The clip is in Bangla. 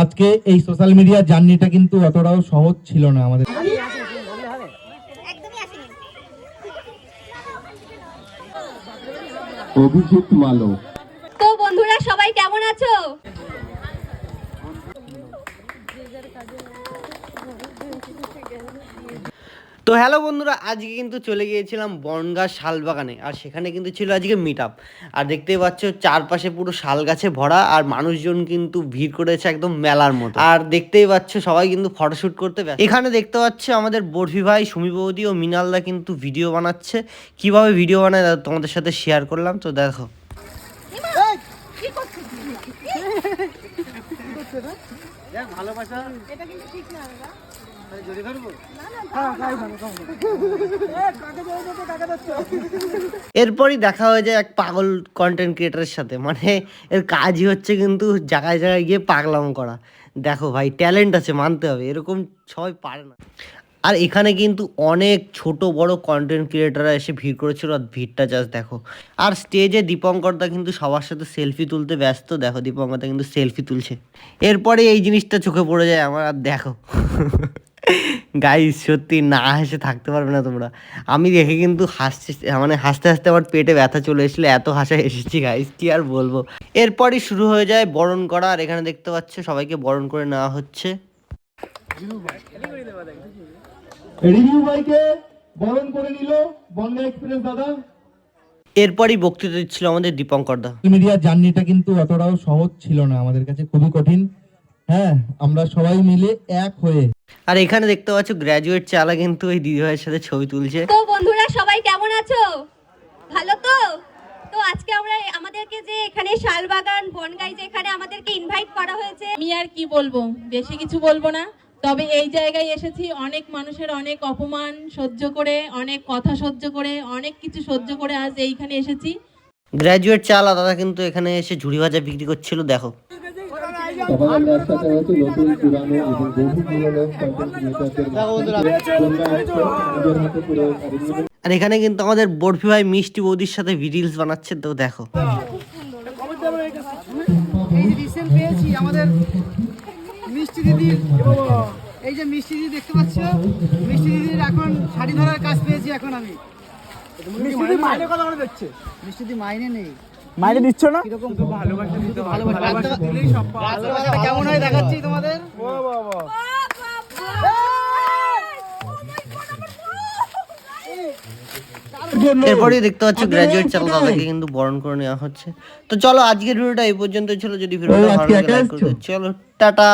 আজকে এই সোশ্যাল মিডিয়া জার্নিটা কিন্তু অতটাও সহজ ছিল না আমাদের। অভিজিৎ মালো। তো বন্ধুরা সবাই কেমন আছো? তো হ্যালো বন্ধুরা, আজকে কিন্তু চলে গিয়েছিলাম বনগাঁ শালবাগানে, আর সেখানে কিন্তু ছিল আজকে মিট আপ। আর দেখতেই পাচ্ছ চারপাশে পুরো শাল গাছে ভরা, আর মানুষজন কিন্তু ভিড় করেছে একদম মেলার মতো। আর দেখতেই পাচ্ছ সবাই কিন্তু ফটোশ্যুট করতে ব্যস্ত। এখানে দেখতে পাচ্ছ আমাদের বরফি ভাই, সুমি বৌদি ও মিনালদা কিন্তু ভিডিও বানাচ্ছে। কিভাবে ভিডিও বানায় তোমাদের সাথে শেয়ার করলাম, তো দেখো। এরপরই দেখা হয়ে যায় এক পাগল কন্টেন্ট ক্রিয়েটারের সাথে। মানে এর কাজই হচ্ছে কিন্তু জায়গায় জায়গায় গিয়ে পাগলাম করা। দেখো ভাই, ট্যালেন্ট আছে, মানতে হবে, এরকম সবাই পারে না। আর এখানে কিন্তু অনেক ছোট বড় কন্টেন্ট ক্রিয়েটাররা এসে ভিড় করেছিল, আর ভিড়টা জাস্ট দেখো। আর স্টেজে দীপঙ্করদা কিন্তু সবার সাথে সেলফি তুলতে ব্যস্ত। দেখো দীপঙ্করদা কিন্তু সেলফি তুলছে। এরপরে এই জিনিসটা চোখে পড়ে যায় আমার, আর দেখো গাইস, সত্যি না হেসে থাকতে পারবে না তোমরা। আমি দেখে কিন্তু হাসতে হাসতে আমার পেটে ব্যথা চলে এসেছিলো, এত হাসা এসেছি গাইস, কি আর বলবো। এরপরই শুরু হয়ে যায় বরণ করা, আর এখানে দেখতে পাচ্ছ সবাইকে বরণ করে নেওয়া হচ্ছে। রিভিউ ভাইকে বরণ করে নিল বনগাঁ এক্সপ্রেস দাদা। এরপরই বক্তৃতা দিচ্ছিল আমাদের দীপঙ্করদা। মিডিয়া জার্নিটা কিন্তু অতটাও সহজ ছিল না আমাদের কাছে, খুবই কঠিন। হ্যাঁ, আমরা সবাই মিলে এক হয়ে। আর এখানে দেখতে পাচ্ছ গ্র্যাজুয়েট চালা কিন্তু এই দিদিভাইয়ের সাথে ছবি তুলছে। তো বন্ধুরা সবাই কেমন আছো? ভালো তো? তো আজকে আমরা আমাদেরকে যে এখানে শালবাগান বনগাঁয় যে এখানে আমাদেরকে ইনভাইট করা হয়েছে, আমি আর কি বলবো, বেশি কিছু বলবো না। তবে এই জায়গায় এসেছি অনেক মানুষের অনেক অপমান সহ্য করে, অনেক কথা সহ্য করে, অনেক কিছু সহ্য করে আজ এইখানে এসেছি। গ্র্যাজুয়েট চালা দাদা কিন্তু এখানে এসে ঝুড়ি ভাজা বিক্রি করছিল, দেখো। সবাই আমরা একসাথে হয়েছি নতুন পুরানো এবং বহু পুরনো কন্টেন্ট ক্রিয়েটারদের। আর এখানে কিন্তু আমাদের বরফি ভাই মিষ্টি বৌদির সাথে রিলস বানাচ্ছে, তো দেখো। এই যে রিসেন্ট পেয়েছি আমাদের মিষ্টি দিদি, এই যে মিষ্টি দিদি দেখতে পাচ্ছ, মিষ্টি দিদির এখন শাড়ি ধরার কাজ পেয়েছি। এখন আমি মিষ্টি মাইনে কথা বলে দেখছে, মিষ্টি দিদি মাইনে নেই, মাইনে দিচ্ছ না, কিরকম ভালোবাসা দিতে হয়, ভালোবাসা দিলেই সব পাওয়া যায়। ভালোবাসাটা কেমন হয় দেখাচ্ছি তোমাদের। ও বাবা, এরপরেই দেখতে পাচ্ছ গ্র্যাজুয়েট চালা দাদাকে কিন্তু বরণ করে নেওয়া হচ্ছে। তো চলো, আজকের ভিডিওটা এই পর্যন্ত ছিল। যদি ভিডিওটা ভালো লাগে লাইক করে দিও। চলো টাটা।